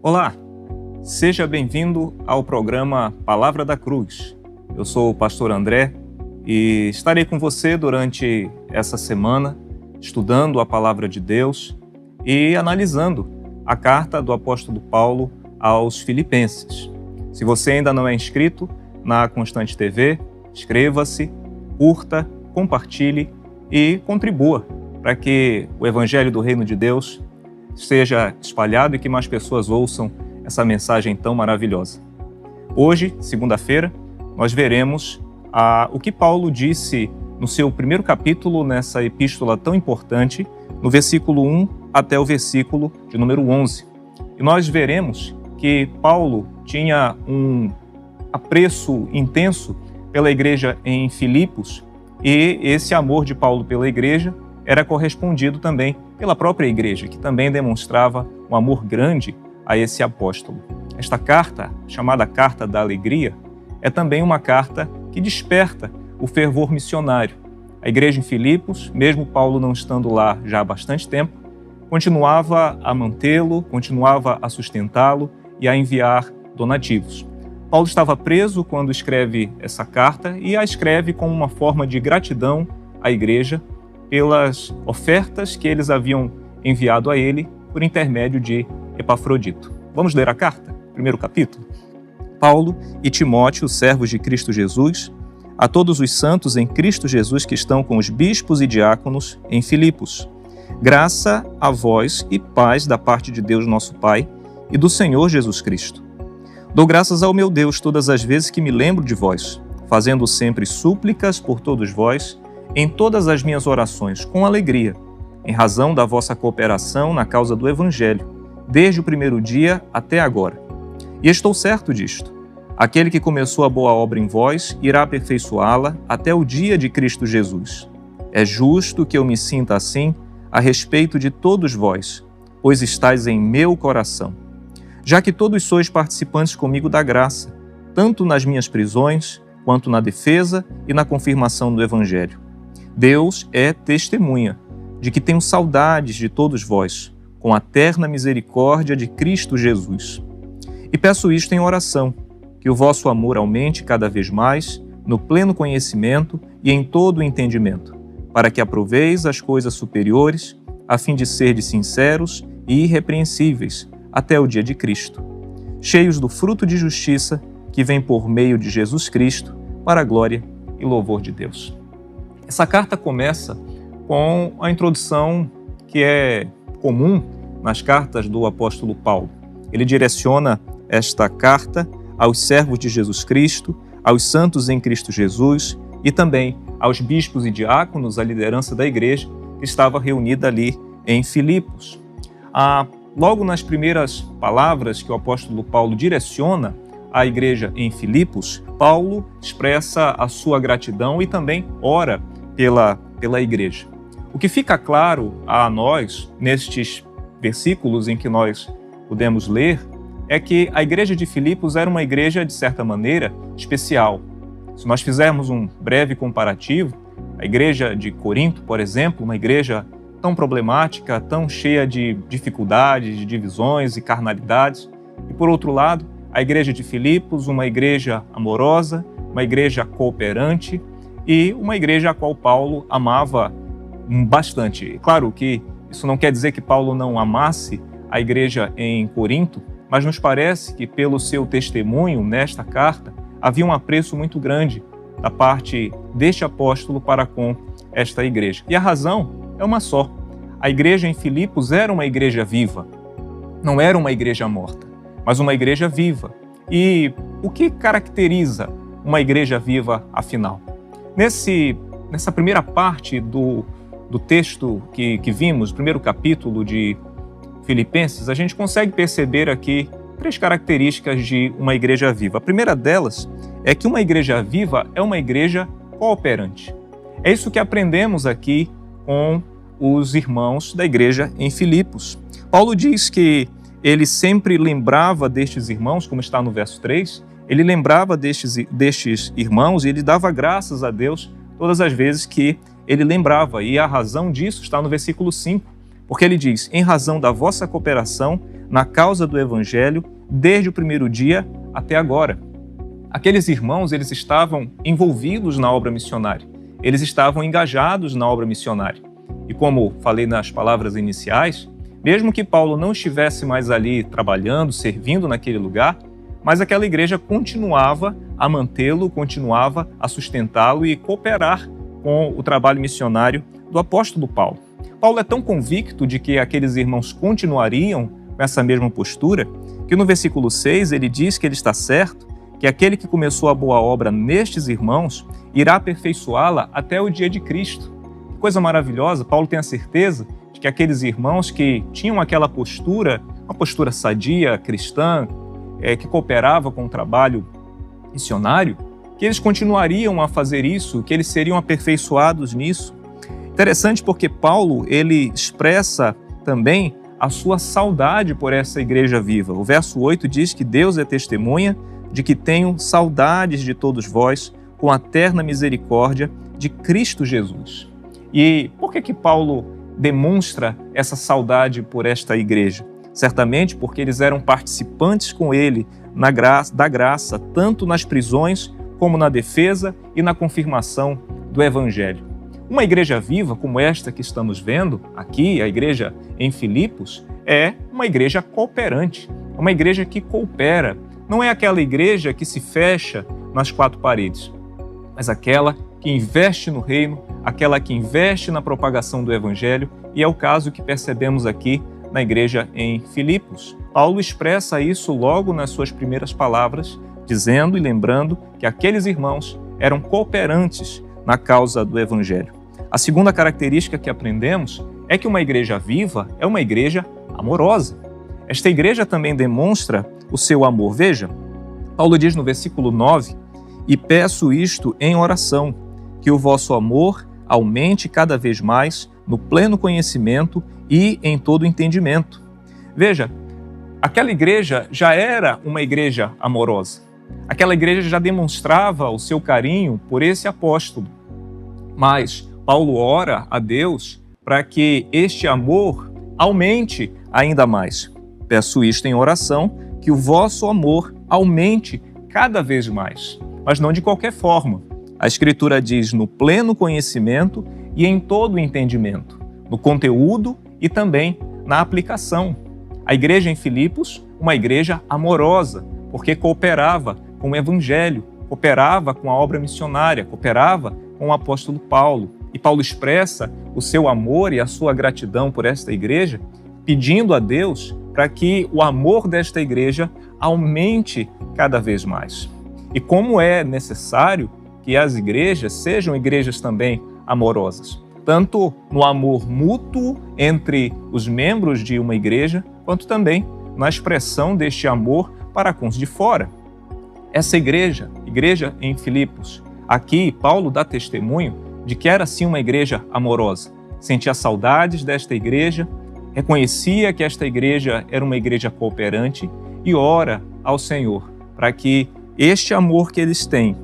Olá, seja bem-vindo ao programa Palavra da Cruz. Eu sou o pastor André e estarei com você durante essa semana, estudando a Palavra de Deus e analisando a carta do apóstolo Paulo aos Filipenses. Se você ainda não é inscrito na Constante TV, inscreva-se, curta, compartilhe e contribua para que o Evangelho do Reino de Deus seja espalhado e que mais pessoas ouçam essa mensagem tão maravilhosa. Hoje, segunda-feira, nós veremos o que Paulo disse no seu primeiro capítulo, nessa epístola tão importante, no versículo 1 até o versículo de número 11. E nós veremos que Paulo tinha um apreço intenso pela igreja em Filipos e esse amor de Paulo pela igreja era correspondido também pela própria igreja, que também demonstrava um amor grande a esse apóstolo. Esta carta, chamada Carta da Alegria, é também uma carta que desperta o fervor missionário. A igreja em Filipos, mesmo Paulo não estando lá já há bastante tempo, continuava a mantê-lo, continuava a sustentá-lo e a enviar donativos. Paulo estava preso quando escreve essa carta e a escreve como uma forma de gratidão à igreja pelas ofertas que eles haviam enviado a ele por intermédio de Epafrodito. Vamos ler a carta? Primeiro capítulo. Paulo e Timóteo, servos de Cristo Jesus, a todos os santos em Cristo Jesus que estão com os bispos e diáconos em Filipos. Graça a vós e paz da parte de Deus nosso Pai e do Senhor Jesus Cristo. Dou graças ao meu Deus todas as vezes que me lembro de vós, fazendo sempre súplicas por todos vós, em todas as minhas orações, com alegria, em razão da vossa cooperação na causa do Evangelho, desde o primeiro dia até agora. E estou certo disto. Aquele que começou a boa obra em vós irá aperfeiçoá-la até o dia de Cristo Jesus. É justo que eu me sinta assim a respeito de todos vós, pois estáis em meu coração. Já que todos sois participantes comigo da graça, tanto nas minhas prisões, quanto na defesa e na confirmação do Evangelho. Deus é testemunha de que tenho saudades de todos vós, com a terna misericórdia de Cristo Jesus. E peço isto em oração, que o vosso amor aumente cada vez mais, no pleno conhecimento e em todo o entendimento, para que aproveis as coisas superiores, a fim de serdes sinceros e irrepreensíveis até o dia de Cristo, cheios do fruto de justiça que vem por meio de Jesus Cristo, para a glória e louvor de Deus. Essa carta começa com a introdução que é comum nas cartas do apóstolo Paulo. Ele direciona esta carta aos servos de Jesus Cristo, aos santos em Cristo Jesus e também aos bispos e diáconos, a liderança da igreja, que estava reunida ali em Filipos. Logo nas primeiras palavras que o apóstolo Paulo direciona à igreja em Filipos, Paulo expressa a sua gratidão e também ora pela igreja. O que fica claro a nós, nestes versículos em que nós podemos ler, é que a igreja de Filipos era uma igreja, de certa maneira, especial. Se nós fizermos um breve comparativo, a igreja de Corinto, por exemplo, uma igreja tão problemática, tão cheia de dificuldades, de divisões e carnalidades, e por outro lado, a igreja de Filipos, uma igreja amorosa, uma igreja cooperante e uma igreja a qual Paulo amava bastante. Claro que isso não quer dizer que Paulo não amasse a igreja em Corinto, mas nos parece que pelo seu testemunho nesta carta havia um apreço muito grande da parte deste apóstolo para com esta igreja. E a razão é uma só. A igreja em Filipos era uma igreja viva. Não era uma igreja morta, mas uma igreja viva. E o que caracteriza uma igreja viva, afinal? Nessa primeira parte do texto que vimos, primeiro capítulo de Filipenses, a gente consegue perceber aqui 3 características de uma igreja viva. A primeira delas é que uma igreja viva é uma igreja cooperante. É isso que aprendemos aqui com os irmãos da igreja em Filipos. Paulo diz que ele sempre lembrava destes irmãos, como está no verso 3, ele lembrava destes irmãos e ele dava graças a Deus todas as vezes que ele lembrava. E a razão disso está no versículo 5, porque ele diz: em razão da vossa cooperação na causa do Evangelho desde o primeiro dia até agora. Aqueles irmãos, eles estavam envolvidos na obra missionária, eles estavam engajados na obra missionária. E como falei nas palavras iniciais, mesmo que Paulo não estivesse mais ali trabalhando, servindo naquele lugar, mas aquela igreja continuava a mantê-lo, continuava a sustentá-lo e cooperar com o trabalho missionário do apóstolo Paulo. Paulo é tão convicto de que aqueles irmãos continuariam com essa mesma postura, que no versículo 6 ele diz que ele está certo, que aquele que começou a boa obra nestes irmãos irá aperfeiçoá-la até o dia de Cristo. Que coisa maravilhosa, Paulo tem a certeza de que aqueles irmãos que tinham aquela postura, uma postura sadia, cristã, que cooperava com o trabalho missionário, que eles continuariam a fazer isso, que eles seriam aperfeiçoados nisso. Interessante porque Paulo, ele expressa também a sua saudade por essa igreja viva. O verso 8 diz que Deus é testemunha de que tenho saudades de todos vós com a terna misericórdia de Cristo Jesus. E por que Paulo demonstra essa saudade por esta igreja? Certamente porque eles eram participantes com ele da graça, tanto nas prisões como na defesa e na confirmação do Evangelho. Uma igreja viva como esta que estamos vendo aqui, a igreja em Filipos, é uma igreja cooperante, uma igreja que coopera. Não é aquela igreja que se fecha nas quatro paredes, mas aquela que investe no reino, aquela que investe na propagação do Evangelho, e é o caso que percebemos aqui na igreja em Filipos. Paulo expressa isso logo nas suas primeiras palavras, dizendo e lembrando que aqueles irmãos eram cooperantes na causa do Evangelho. A segunda característica que aprendemos é que uma igreja viva é uma igreja amorosa. Esta igreja também demonstra o seu amor. Veja, Paulo diz no versículo 9, e peço isto em oração, que o vosso amor aumente cada vez mais no pleno conhecimento e em todo entendimento. Veja, aquela igreja já era uma igreja amorosa. Aquela igreja já demonstrava o seu carinho por esse apóstolo. Mas Paulo ora a Deus para que este amor aumente ainda mais. Peço isto em oração, que o vosso amor aumente cada vez mais, mas não de qualquer forma. A Escritura diz no pleno conhecimento e em todo o entendimento, no conteúdo e também na aplicação. A igreja em Filipos, uma igreja amorosa, porque cooperava com o Evangelho, cooperava com a obra missionária, cooperava com o apóstolo Paulo. E Paulo expressa o seu amor e a sua gratidão por esta igreja, pedindo a Deus para que o amor desta igreja aumente cada vez mais. E como é necessário que as igrejas sejam igrejas também amorosas, tanto no amor mútuo entre os membros de uma igreja, quanto também na expressão deste amor para com os de fora. Essa igreja em Filipos, aqui Paulo dá testemunho de que era sim uma igreja amorosa. Sentia saudades desta igreja, reconhecia que esta igreja era uma igreja cooperante e ora ao Senhor para que este amor que eles têm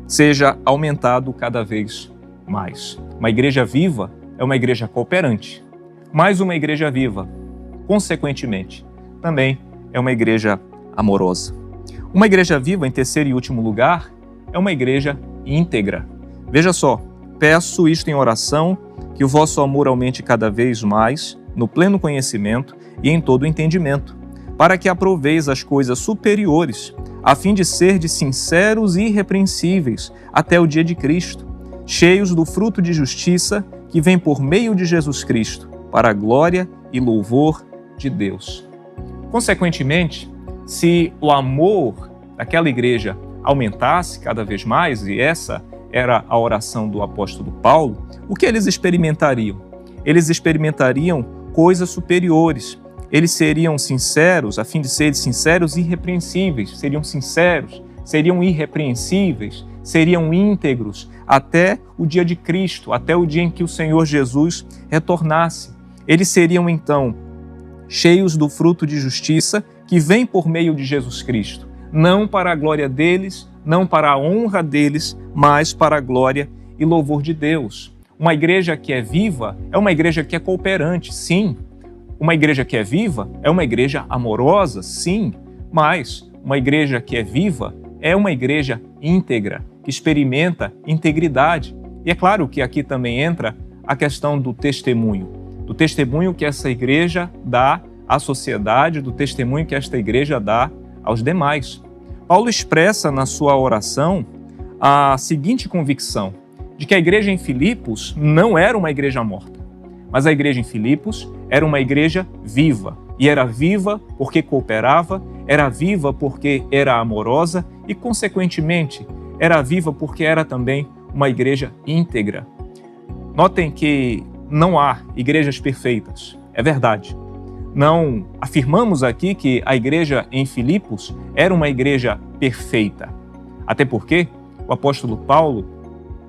seja aumentado cada vez mais. Uma igreja viva é uma igreja cooperante, mas uma igreja viva, consequentemente, também é uma igreja amorosa. Uma igreja viva, em terceiro e último lugar, é uma igreja íntegra. Veja só, peço isto em oração, que o vosso amor aumente cada vez mais, no pleno conhecimento e em todo o entendimento, para que aproveis as coisas superiores, a fim de serdes sinceros e irrepreensíveis até o dia de Cristo, cheios do fruto de justiça que vem por meio de Jesus Cristo, para a glória e louvor de Deus. Consequentemente, se o amor daquela igreja aumentasse cada vez mais, e essa era a oração do apóstolo Paulo, o que eles experimentariam? Eles experimentariam coisas superiores. Eles seriam sinceros, a fim de serem sinceros e irrepreensíveis. Seriam sinceros, seriam irrepreensíveis, seriam íntegros até o dia de Cristo, até o dia em que o Senhor Jesus retornasse. Eles seriam, então, cheios do fruto de justiça que vem por meio de Jesus Cristo, não para a glória deles, não para a honra deles, mas para a glória e louvor de Deus. Uma igreja que é viva é uma igreja que é cooperante, sim. uma igreja que é viva é uma igreja amorosa, sim, mas uma igreja que é viva é uma igreja íntegra, que experimenta integridade. E é claro que aqui também entra a questão do testemunho que essa igreja dá à sociedade, do testemunho que esta igreja dá aos demais. Paulo expressa na sua oração a seguinte convicção, de que a igreja em Filipos não era uma igreja morta, mas a igreja em Filipos era uma igreja viva, e era viva porque cooperava, era viva porque era amorosa e, consequentemente, era viva porque era também uma igreja íntegra. Notem que não há igrejas perfeitas, é verdade. Não afirmamos aqui que a igreja em Filipos era uma igreja perfeita, até porque o apóstolo Paulo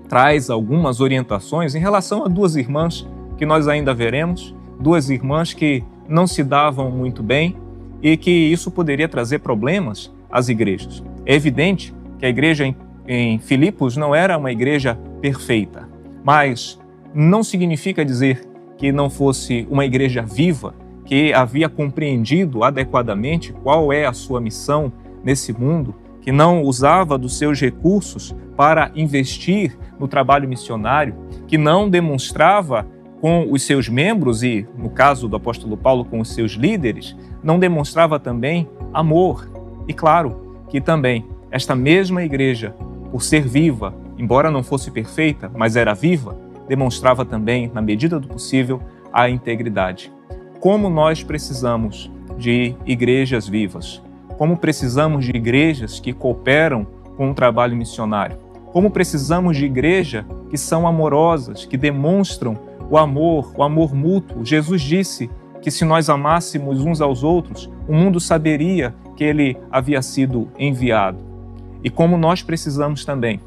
traz algumas orientações em relação a duas irmãs que nós ainda veremos, duas irmãs que não se davam muito bem e que isso poderia trazer problemas às igrejas. É evidente que a igreja em Filipos não era uma igreja perfeita, mas não significa dizer que não fosse uma igreja viva, que havia compreendido adequadamente qual é a sua missão nesse mundo, que não usava dos seus recursos para investir no trabalho missionário, que não demonstrava com os seus membros e, no caso do apóstolo Paulo, com os seus líderes, não demonstrava também amor. E claro que também esta mesma igreja, por ser viva, embora não fosse perfeita, mas era viva, demonstrava também, na medida do possível, a integridade. Como nós precisamos de igrejas vivas, como precisamos de igrejas que cooperam com o trabalho missionário, como precisamos de igrejas que são amorosas, que demonstram o amor mútuo. Jesus disse que se nós amássemos uns aos outros, o mundo saberia que ele havia sido enviado. E como nós precisamos também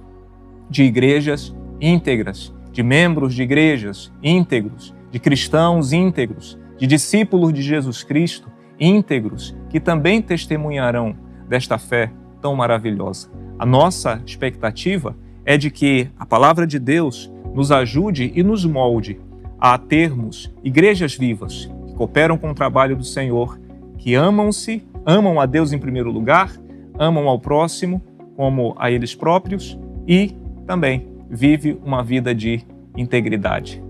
de igrejas íntegras, de membros de igrejas íntegros, de cristãos íntegros, de discípulos de Jesus Cristo íntegros, que também testemunharão desta fé tão maravilhosa. A nossa expectativa é de que a palavra de Deus nos ajude e nos molde a termos igrejas vivas, que cooperam com o trabalho do Senhor, que amam a Deus em primeiro lugar, amam ao próximo como a eles próprios e também vive uma vida de integridade.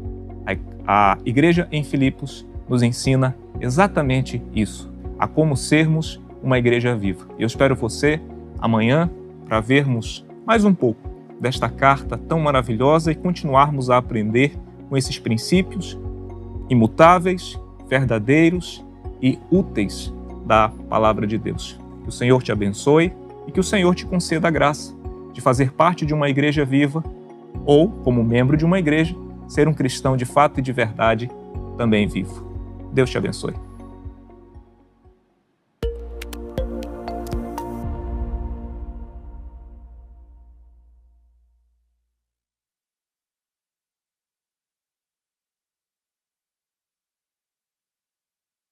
A igreja em Filipos nos ensina exatamente isso, a como sermos uma igreja viva. Eu espero você amanhã para vermos mais um pouco desta carta tão maravilhosa e continuarmos a aprender com esses princípios imutáveis, verdadeiros e úteis da palavra de Deus. Que o Senhor te abençoe e que o Senhor te conceda a graça de fazer parte de uma igreja viva ou, como membro de uma igreja, ser um cristão de fato e de verdade também vivo. Deus te abençoe.